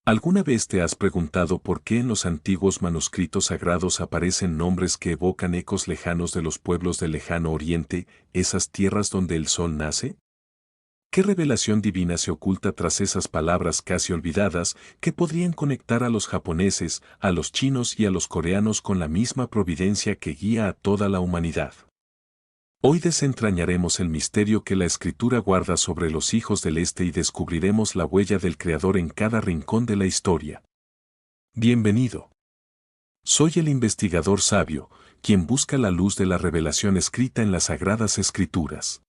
¿Alguna vez te has preguntado por qué en los antiguos manuscritos sagrados aparecen nombres que evocan ecos lejanos de los pueblos del lejano oriente, esas tierras donde el sol nace? ¿Qué revelación divina se oculta tras esas palabras casi olvidadas que podrían conectar a los japoneses, a los chinos y a los coreanos con la misma providencia que guía a toda la humanidad? Hoy desentrañaremos el misterio que la Escritura guarda sobre los hijos del Este y descubriremos la huella del Creador en cada rincón de la historia. Bienvenido. Soy el investigador sabio, quien busca la luz de la revelación escrita en las Sagradas Escrituras.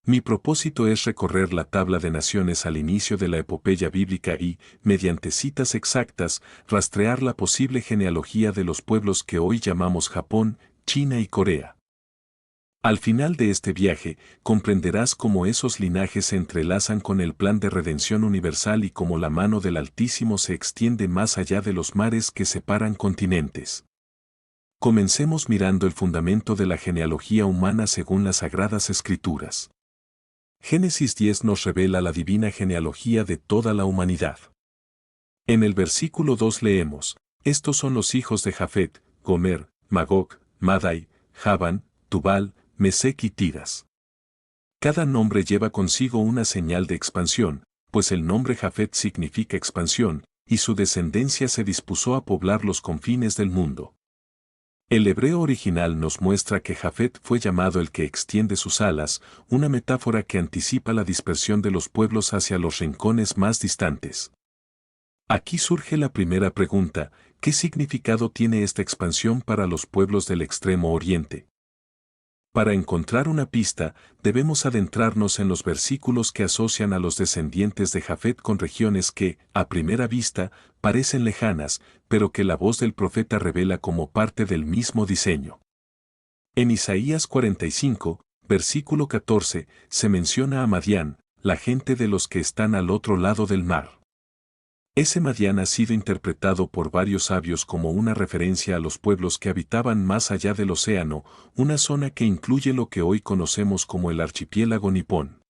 Mi propósito es recorrer la tabla de naciones al inicio de la epopeya bíblica y, mediante citas exactas, rastrear la posible genealogía de los pueblos que hoy llamamos Japón, China y Corea. Al final de este viaje, comprenderás cómo esos linajes se entrelazan con el plan de redención universal y cómo la mano del Altísimo se extiende más allá de los mares que separan continentes. Comencemos mirando el fundamento de la genealogía humana según las Sagradas Escrituras. Génesis 10 nos revela la divina genealogía de toda la humanidad. En el versículo 2 leemos: estos son los hijos de Jafet, Gomer, Magog, Madai, Javan, Tubal, Mesec y Tiras. Cada nombre lleva consigo una señal de expansión, pues el nombre Jafet significa expansión, y su descendencia se dispuso a poblar los confines del mundo. El hebreo original nos muestra que Jafet fue llamado el que extiende sus alas, una metáfora que anticipa la dispersión de los pueblos hacia los rincones más distantes. Aquí surge la primera pregunta: ¿qué significado tiene esta expansión para los pueblos del Extremo Oriente? Para encontrar una pista, debemos adentrarnos en los versículos que asocian a los descendientes de Jafet con regiones que, a primera vista, parecen lejanas, pero que la voz del profeta revela como parte del mismo diseño. En Isaías 45, versículo 14, se menciona a Madián, la gente de los que están al otro lado del mar. Ese Madián ha sido interpretado por varios sabios como una referencia a los pueblos que habitaban más allá del océano, una zona que incluye lo que hoy conocemos como el archipiélago nipón.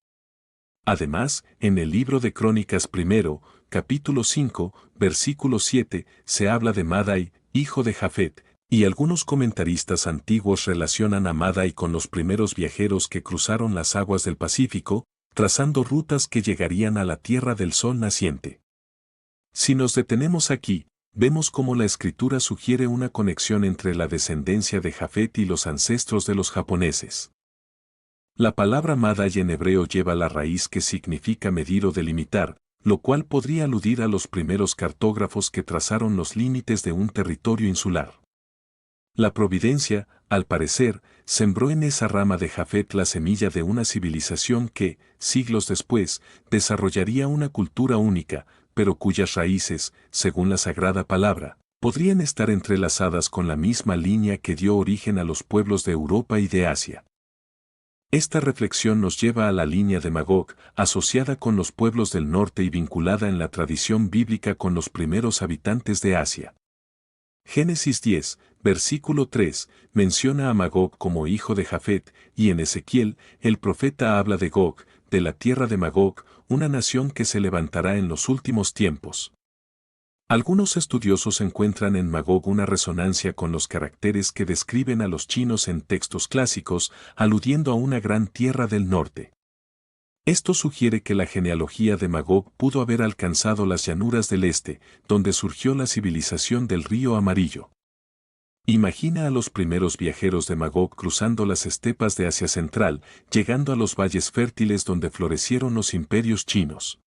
Además, en el libro de Crónicas primero, capítulo 5, versículo 7, se habla de Madai, hijo de Jafet, y algunos comentaristas antiguos relacionan a Madai con los primeros viajeros que cruzaron las aguas del Pacífico, trazando rutas que llegarían a la tierra del sol naciente. Si nos detenemos aquí, vemos cómo la escritura sugiere una conexión entre la descendencia de Jafet y los ancestros de los japoneses. La palabra Madai en hebreo lleva la raíz que significa medir o delimitar, lo cual podría aludir a los primeros cartógrafos que trazaron los límites de un territorio insular. La providencia, al parecer, sembró en esa rama de Jafet la semilla de una civilización que, siglos después, desarrollaría una cultura única, pero cuyas raíces, según la Sagrada Palabra, podrían estar entrelazadas con la misma línea que dio origen a los pueblos de Europa y de Asia. Esta reflexión nos lleva a la línea de Magog, asociada con los pueblos del norte y vinculada en la tradición bíblica con los primeros habitantes de Asia. Génesis 10, versículo 3, menciona a Magog como hijo de Jafet, y en Ezequiel, el profeta habla de Gog, de la tierra de Magog, una nación que se levantará en los últimos tiempos. Algunos estudiosos encuentran en Magog una resonancia con los caracteres que describen a los chinos en textos clásicos, aludiendo a una gran tierra del norte. Esto sugiere que la genealogía de Magog pudo haber alcanzado las llanuras del este, donde surgió la civilización del río Amarillo. Imagina a los primeros viajeros de Magog cruzando las estepas de Asia Central, llegando a los valles fértiles donde florecieron los imperios chinos.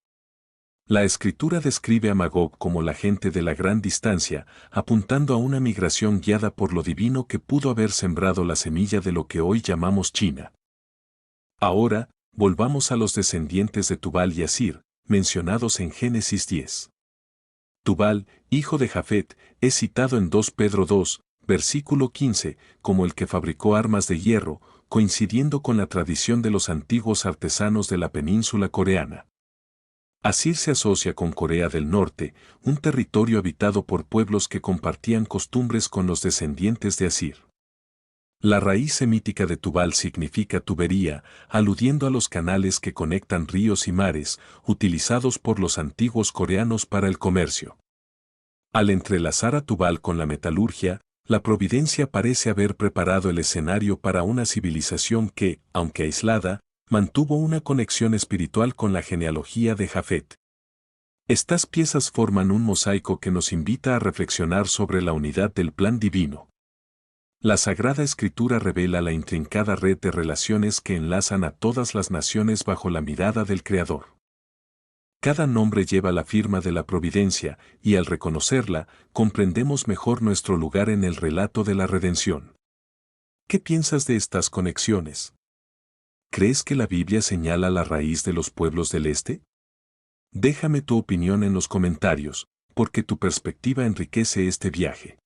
La escritura describe a Magog como la gente de la gran distancia, apuntando a una migración guiada por lo divino que pudo haber sembrado la semilla de lo que hoy llamamos China. Ahora, volvamos a los descendientes de Tubal y Asir, mencionados en Génesis 10. Tubal, hijo de Jafet, es citado en 2 Pedro 2, versículo 15, como el que fabricó armas de hierro, coincidiendo con la tradición de los antiguos artesanos de la península coreana. Asir se asocia con Corea del Norte, un territorio habitado por pueblos que compartían costumbres con los descendientes de Asir. La raíz semítica de Tubal significa tubería, aludiendo a los canales que conectan ríos y mares, utilizados por los antiguos coreanos para el comercio. Al entrelazar a Tubal con la metalurgia, la providencia parece haber preparado el escenario para una civilización que, aunque aislada, mantuvo una conexión espiritual con la genealogía de Jafet. Estas piezas forman un mosaico que nos invita a reflexionar sobre la unidad del plan divino. La Sagrada Escritura revela la intrincada red de relaciones que enlazan a todas las naciones bajo la mirada del Creador. Cada nombre lleva la firma de la providencia, y al reconocerla, comprendemos mejor nuestro lugar en el relato de la redención. ¿Qué piensas de estas conexiones? ¿Crees que la Biblia señala la raíz de los pueblos del Este? Déjame tu opinión en los comentarios, porque tu perspectiva enriquece este viaje.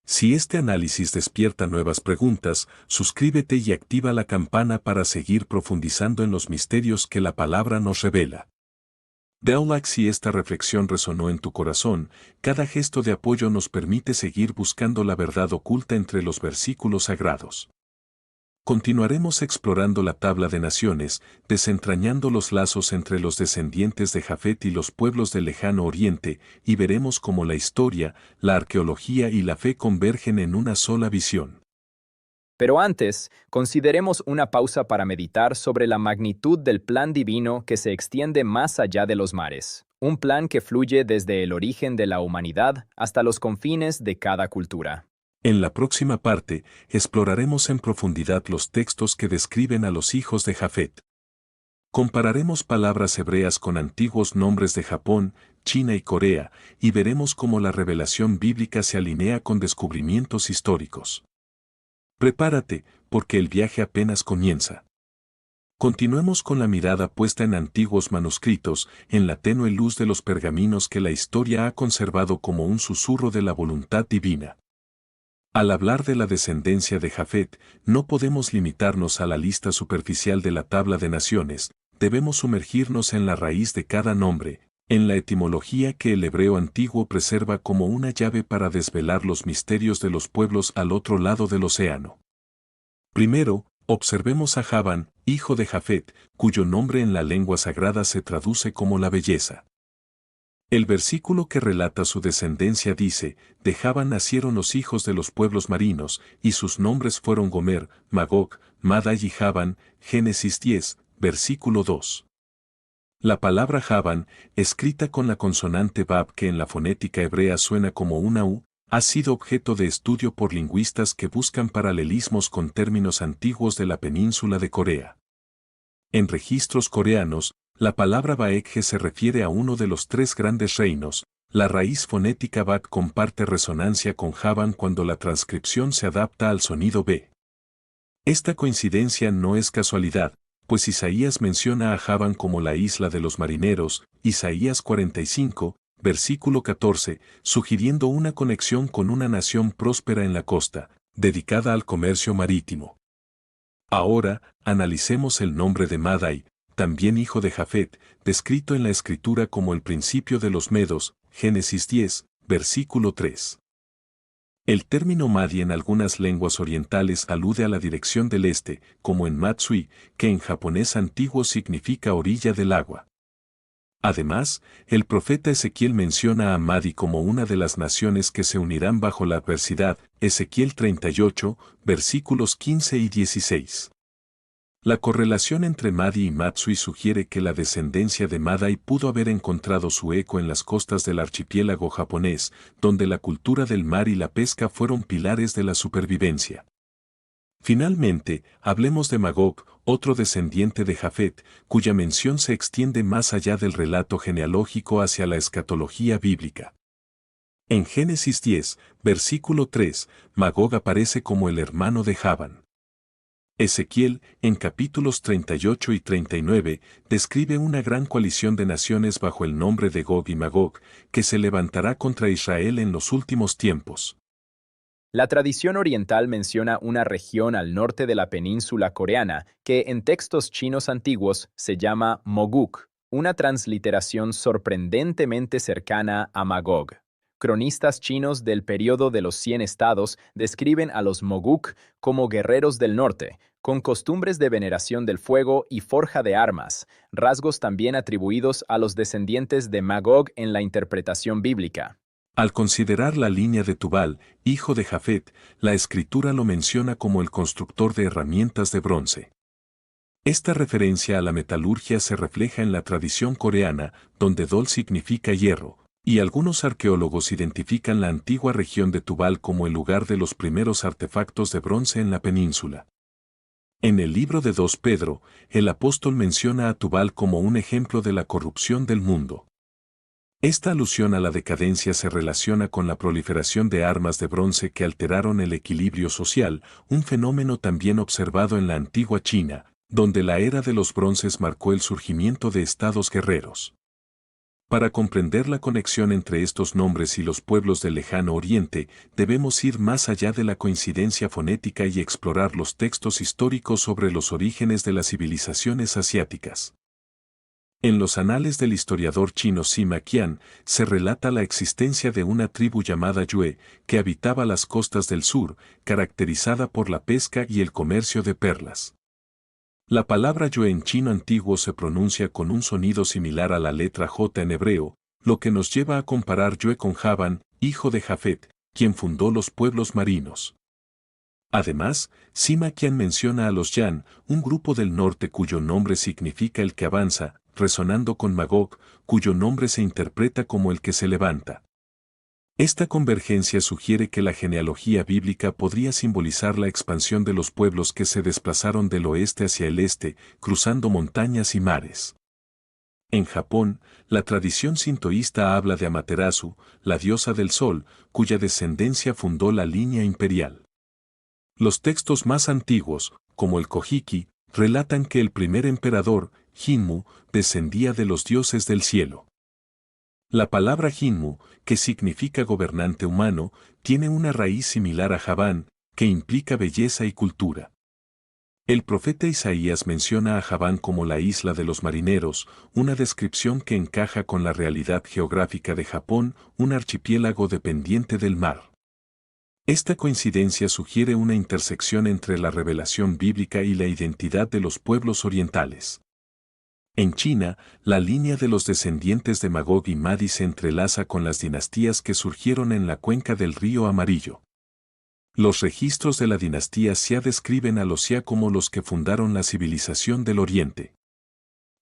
Si este análisis despierta nuevas preguntas, suscríbete y activa la campana para seguir profundizando en los misterios que la palabra nos revela. Da like si esta reflexión resonó en tu corazón. Cada gesto de apoyo nos permite seguir buscando la verdad oculta entre los versículos sagrados. Continuaremos explorando la tabla de naciones, desentrañando los lazos entre los descendientes de Jafet y los pueblos del lejano oriente, y veremos cómo la historia, la arqueología y la fe convergen en una sola visión. Pero antes, consideremos una pausa para meditar sobre la magnitud del plan divino que se extiende más allá de los mares, un plan que fluye desde el origen de la humanidad hasta los confines de cada cultura. En la próxima parte, exploraremos en profundidad los textos que describen a los hijos de Jafet. Compararemos palabras hebreas con antiguos nombres de Japón, China y Corea, y veremos cómo la revelación bíblica se alinea con descubrimientos históricos. Prepárate, porque el viaje apenas comienza. Continuemos con la mirada puesta en antiguos manuscritos, en la tenue luz de los pergaminos que la historia ha conservado como un susurro de la voluntad divina. Al hablar de la descendencia de Jafet, no podemos limitarnos a la lista superficial de la tabla de naciones, debemos sumergirnos en la raíz de cada nombre, en la etimología que el hebreo antiguo preserva como una llave para desvelar los misterios de los pueblos al otro lado del océano. Primero, observemos a Javán, hijo de Jafet, cuyo nombre en la lengua sagrada se traduce como la belleza. El versículo que relata su descendencia dice, de Javán nacieron los hijos de los pueblos marinos, y sus nombres fueron Gomer, Magog, Madai y Javán, Génesis 10, versículo 2. La palabra Javán, escrita con la consonante Bab que en la fonética hebrea suena como una U, ha sido objeto de estudio por lingüistas que buscan paralelismos con términos antiguos de la península de Corea. En registros coreanos, la palabra Baekje se refiere a uno de los tres grandes reinos. La raíz fonética Bat comparte resonancia con Javán cuando la transcripción se adapta al sonido B. Esta coincidencia no es casualidad, pues Isaías menciona a Javán como la isla de los marineros, Isaías 45, versículo 14, sugiriendo una conexión con una nación próspera en la costa, dedicada al comercio marítimo. Ahora, analicemos el nombre de Madai, también hijo de Jafet, descrito en la Escritura como el principio de los medos, Génesis 10, versículo 3. El término Madi en algunas lenguas orientales alude a la dirección del este, como en Matsui, que en japonés antiguo significa orilla del agua. Además, el profeta Ezequiel menciona a Madi como una de las naciones que se unirán bajo la adversidad, Ezequiel 38, versículos 15 y 16. La correlación entre Madi y Matsui sugiere que la descendencia de Madai pudo haber encontrado su eco en las costas del archipiélago japonés, donde la cultura del mar y la pesca fueron pilares de la supervivencia. Finalmente, hablemos de Magog, otro descendiente de Jafet, cuya mención se extiende más allá del relato genealógico hacia la escatología bíblica. En Génesis 10, versículo 3, Magog aparece como el hermano de Javán. Ezequiel, en capítulos 38 y 39, describe una gran coalición de naciones bajo el nombre de Gog y Magog, que se levantará contra Israel en los últimos tiempos. La tradición oriental menciona una región al norte de la península coreana que en textos chinos antiguos se llama Moguk, una transliteración sorprendentemente cercana a Magog. Cronistas chinos del periodo de los 100 estados describen a los Moguk como guerreros del norte, con costumbres de veneración del fuego y forja de armas, rasgos también atribuidos a los descendientes de Magog en la interpretación bíblica. Al considerar la línea de Tubal, hijo de Jafet, la escritura lo menciona como el constructor de herramientas de bronce. Esta referencia a la metalurgia se refleja en la tradición coreana, donde Dol significa hierro, y algunos arqueólogos identifican la antigua región de Tubal como el lugar de los primeros artefactos de bronce en la península. En el libro de 2 Pedro, el apóstol menciona a Tubal como un ejemplo de la corrupción del mundo. Esta alusión a la decadencia se relaciona con la proliferación de armas de bronce que alteraron el equilibrio social, un fenómeno también observado en la antigua China, donde la era de los bronces marcó el surgimiento de estados guerreros. Para comprender la conexión entre estos nombres y los pueblos del lejano oriente, debemos ir más allá de la coincidencia fonética y explorar los textos históricos sobre los orígenes de las civilizaciones asiáticas. En los anales del historiador chino Sima Qian se relata la existencia de una tribu llamada Yue, que habitaba las costas del sur, caracterizada por la pesca y el comercio de perlas. La palabra Yue en chino antiguo se pronuncia con un sonido similar a la letra J en hebreo, lo que nos lleva a comparar Yue con Javan, hijo de Jafet, quien fundó los pueblos marinos. Además, Sima Qian menciona a los Yan, un grupo del norte cuyo nombre significa el que avanza, resonando con Magog, cuyo nombre se interpreta como el que se levanta. Esta convergencia sugiere que la genealogía bíblica podría simbolizar la expansión de los pueblos que se desplazaron del oeste hacia el este, cruzando montañas y mares. En Japón, la tradición sintoísta habla de Amaterasu, la diosa del sol, cuya descendencia fundó la línea imperial. Los textos más antiguos, como el Kojiki, relatan que el primer emperador, Jinmu, descendía de los dioses del cielo. La palabra Jinmu, que significa gobernante humano, tiene una raíz similar a Javán, que implica belleza y cultura. El profeta Isaías menciona a Javán como la isla de los marineros, una descripción que encaja con la realidad geográfica de Japón, un archipiélago dependiente del mar. Esta coincidencia sugiere una intersección entre la revelación bíblica y la identidad de los pueblos orientales. En China, la línea de los descendientes de Magog y Madi se entrelaza con las dinastías que surgieron en la cuenca del río Amarillo. Los registros de la dinastía Xia describen a los Xia como los que fundaron la civilización del Oriente.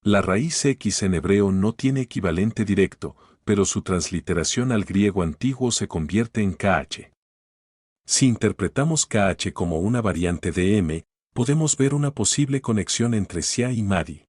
La raíz X en hebreo no tiene equivalente directo, pero su transliteración al griego antiguo se convierte en KH. Si interpretamos KH como una variante de M, podemos ver una posible conexión entre Xia y Madi.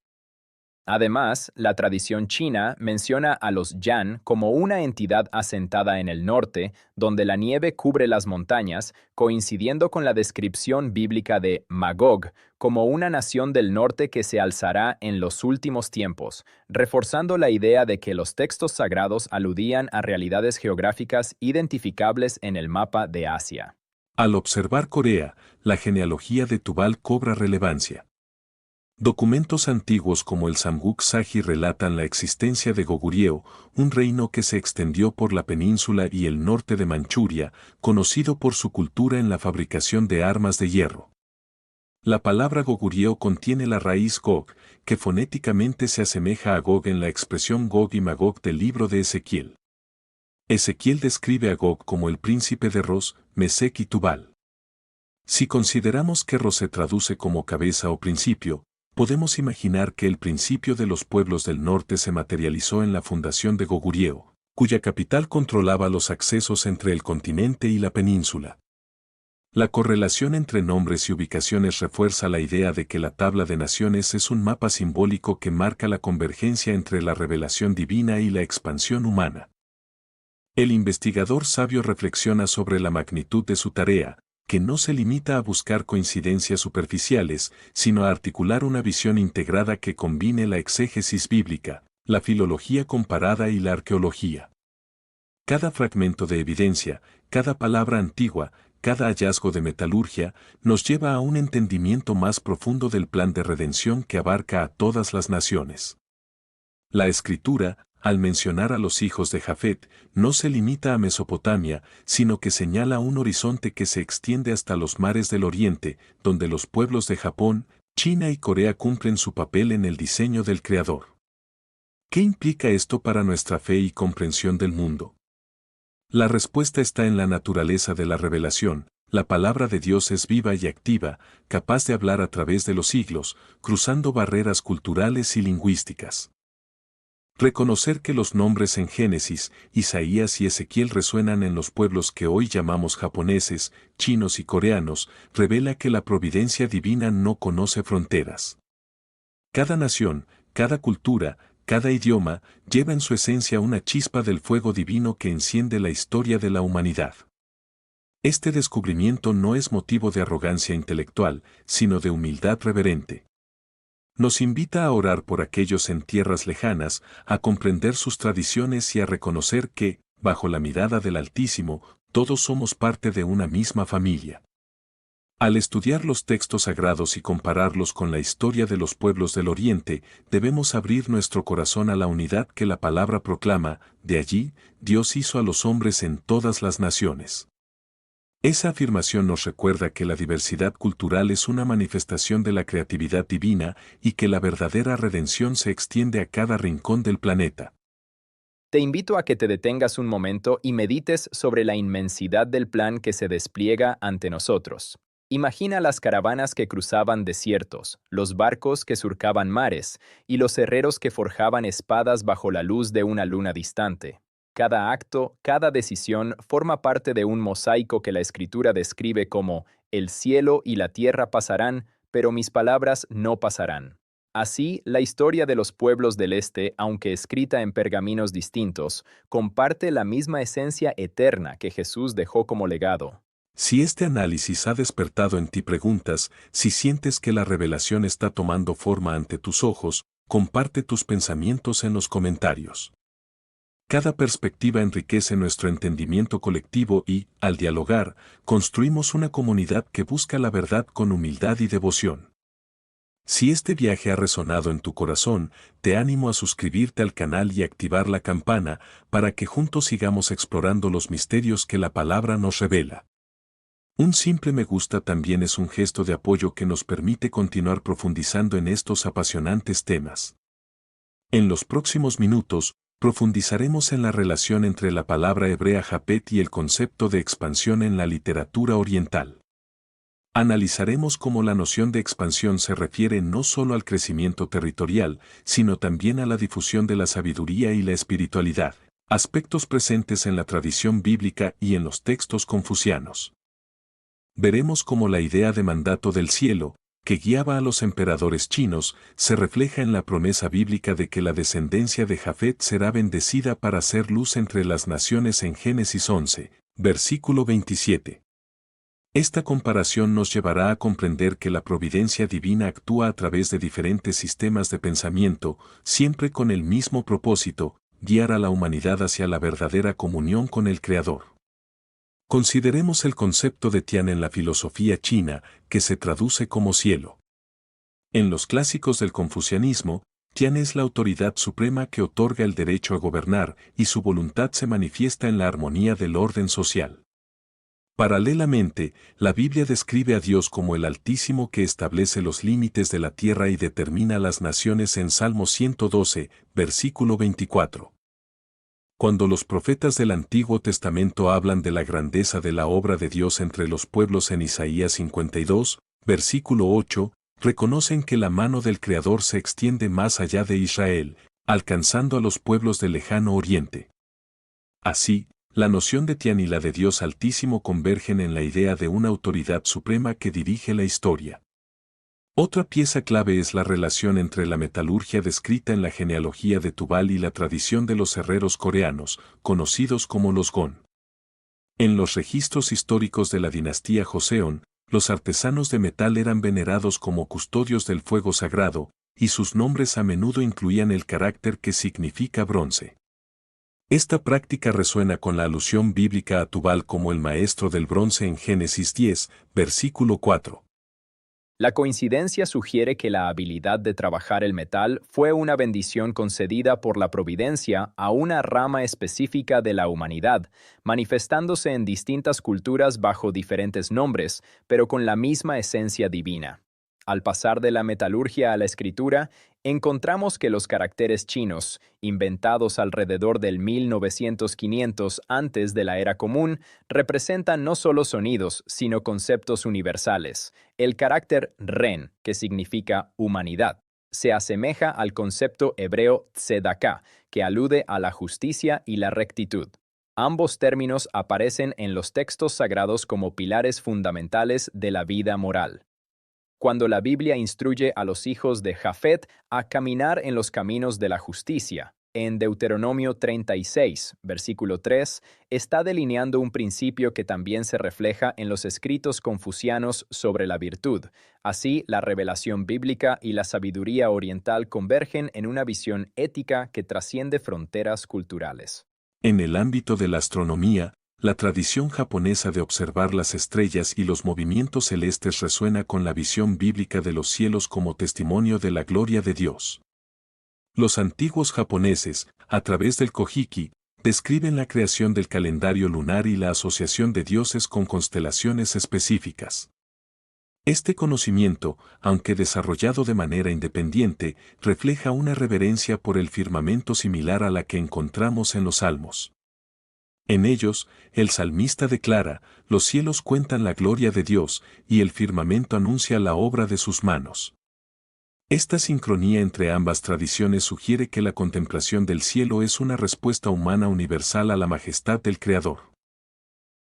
Además, la tradición china menciona a los Yan como una entidad asentada en el norte, donde la nieve cubre las montañas, coincidiendo con la descripción bíblica de Magog como una nación del norte que se alzará en los últimos tiempos, reforzando la idea de que los textos sagrados aludían a realidades geográficas identificables en el mapa de Asia. Al observar Corea, la genealogía de Tubal cobra relevancia. Documentos antiguos como el Samguk Sagi relatan la existencia de Goguryeo, un reino que se extendió por la península y el norte de Manchuria, conocido por su cultura en la fabricación de armas de hierro. La palabra Goguryeo contiene la raíz Gog, que fonéticamente se asemeja a Gog en la expresión Gog y Magog del libro de Ezequiel. Ezequiel describe a Gog como el príncipe de Ros, Mesec y Tubal. Si consideramos que Ros se traduce como cabeza o principio, podemos imaginar que el principio de los pueblos del norte se materializó en la fundación de Goguryeo, cuya capital controlaba los accesos entre el continente y la península. La correlación entre nombres y ubicaciones refuerza la idea de que la tabla de naciones es un mapa simbólico que marca la convergencia entre la revelación divina y la expansión humana. El investigador sabio reflexiona sobre la magnitud de su tarea, que no se limita a buscar coincidencias superficiales, sino a articular una visión integrada que combine la exégesis bíblica, la filología comparada y la arqueología. Cada fragmento de evidencia, cada palabra antigua, cada hallazgo de metalurgia, nos lleva a un entendimiento más profundo del plan de redención que abarca a todas las naciones. La escritura, al mencionar a los hijos de Jafet, no se limita a Mesopotamia, sino que señala un horizonte que se extiende hasta los mares del Oriente, donde los pueblos de Japón, China y Corea cumplen su papel en el diseño del Creador. ¿Qué implica esto para nuestra fe y comprensión del mundo? La respuesta está en la naturaleza de la revelación. La palabra de Dios es viva y activa, capaz de hablar a través de los siglos, cruzando barreras culturales y lingüísticas. Reconocer que los nombres en Génesis, Isaías y Ezequiel resuenan en los pueblos que hoy llamamos japoneses, chinos y coreanos, revela que la providencia divina no conoce fronteras. Cada nación, cada cultura, cada idioma, lleva en su esencia una chispa del fuego divino que enciende la historia de la humanidad. Este descubrimiento no es motivo de arrogancia intelectual, sino de humildad reverente. Nos invita a orar por aquellos en tierras lejanas, a comprender sus tradiciones y a reconocer que, bajo la mirada del Altísimo, todos somos parte de una misma familia. Al estudiar los textos sagrados y compararlos con la historia de los pueblos del Oriente, debemos abrir nuestro corazón a la unidad que la palabra proclama. De allí, Dios hizo a los hombres en todas las naciones. Esa afirmación nos recuerda que la diversidad cultural es una manifestación de la creatividad divina y que la verdadera redención se extiende a cada rincón del planeta. Te invito a que te detengas un momento y medites sobre la inmensidad del plan que se despliega ante nosotros. Imagina las caravanas que cruzaban desiertos, los barcos que surcaban mares y los herreros que forjaban espadas bajo la luz de una luna distante. Cada acto, cada decisión forma parte de un mosaico que la Escritura describe como «el cielo y la tierra pasarán, pero mis palabras no pasarán». Así, la historia de los pueblos del Este, aunque escrita en pergaminos distintos, comparte la misma esencia eterna que Jesús dejó como legado. Si este análisis ha despertado en ti preguntas, si sientes que la revelación está tomando forma ante tus ojos, comparte tus pensamientos en los comentarios. Cada perspectiva enriquece nuestro entendimiento colectivo y, al dialogar, construimos una comunidad que busca la verdad con humildad y devoción. Si este viaje ha resonado en tu corazón, te animo a suscribirte al canal y activar la campana para que juntos sigamos explorando los misterios que la palabra nos revela. Un simple me gusta también es un gesto de apoyo que nos permite continuar profundizando en estos apasionantes temas. En los próximos minutos, profundizaremos en la relación entre la palabra hebrea Japet y el concepto de expansión en la literatura oriental. Analizaremos cómo la noción de expansión se refiere no solo al crecimiento territorial, sino también a la difusión de la sabiduría y la espiritualidad, aspectos presentes en la tradición bíblica y en los textos confucianos. Veremos cómo la idea de mandato del cielo, que guiaba a los emperadores chinos, se refleja en la promesa bíblica de que la descendencia de Jafet será bendecida para hacer luz entre las naciones en Génesis 11, versículo 27. Esta comparación nos llevará a comprender que la providencia divina actúa a través de diferentes sistemas de pensamiento, siempre con el mismo propósito, guiar a la humanidad hacia la verdadera comunión con el Creador. Consideremos el concepto de Tian en la filosofía china, que se traduce como cielo. En los clásicos del confucianismo, Tian es la autoridad suprema que otorga el derecho a gobernar y su voluntad se manifiesta en la armonía del orden social. Paralelamente, la Biblia describe a Dios como el Altísimo que establece los límites de la tierra y determina las naciones en Salmo 112, versículo 24. Cuando los profetas del Antiguo Testamento hablan de la grandeza de la obra de Dios entre los pueblos en Isaías 52, versículo 8, reconocen que la mano del Creador se extiende más allá de Israel, alcanzando a los pueblos del lejano Oriente. Así, la noción de Tian y la de Dios Altísimo convergen en la idea de una autoridad suprema que dirige la historia. Otra pieza clave es la relación entre la metalurgia descrita en la genealogía de Tubal y la tradición de los herreros coreanos, conocidos como los Gon. En los registros históricos de la dinastía Joseon, los artesanos de metal eran venerados como custodios del fuego sagrado, y sus nombres a menudo incluían el carácter que significa bronce. Esta práctica resuena con la alusión bíblica a Tubal como el maestro del bronce en Génesis 10, versículo 4. La coincidencia sugiere que la habilidad de trabajar el metal fue una bendición concedida por la providencia a una rama específica de la humanidad, manifestándose en distintas culturas bajo diferentes nombres, pero con la misma esencia divina. Al pasar de la metalurgia a la escritura, encontramos que los caracteres chinos, inventados alrededor del 1900-500 antes de la era común, representan no solo sonidos, sino conceptos universales. El carácter ren, que significa humanidad, se asemeja al concepto hebreo tzedaká, que alude a la justicia y la rectitud. Ambos términos aparecen en los textos sagrados como pilares fundamentales de la vida moral. Cuando la Biblia instruye a los hijos de Jafet a caminar en los caminos de la justicia, en Deuteronomio 36, versículo 3, está delineando un principio que también se refleja en los escritos confucianos sobre la virtud. Así, la revelación bíblica y la sabiduría oriental convergen en una visión ética que trasciende fronteras culturales. En el ámbito de la astronomía, la tradición japonesa de observar las estrellas y los movimientos celestes resuena con la visión bíblica de los cielos como testimonio de la gloria de Dios. Los antiguos japoneses, a través del Kojiki, describen la creación del calendario lunar y la asociación de dioses con constelaciones específicas. Este conocimiento, aunque desarrollado de manera independiente, refleja una reverencia por el firmamento similar a la que encontramos en los Salmos. En ellos, el salmista declara, los cielos cuentan la gloria de Dios, y el firmamento anuncia la obra de sus manos. Esta sincronía entre ambas tradiciones sugiere que la contemplación del cielo es una respuesta humana universal a la majestad del Creador.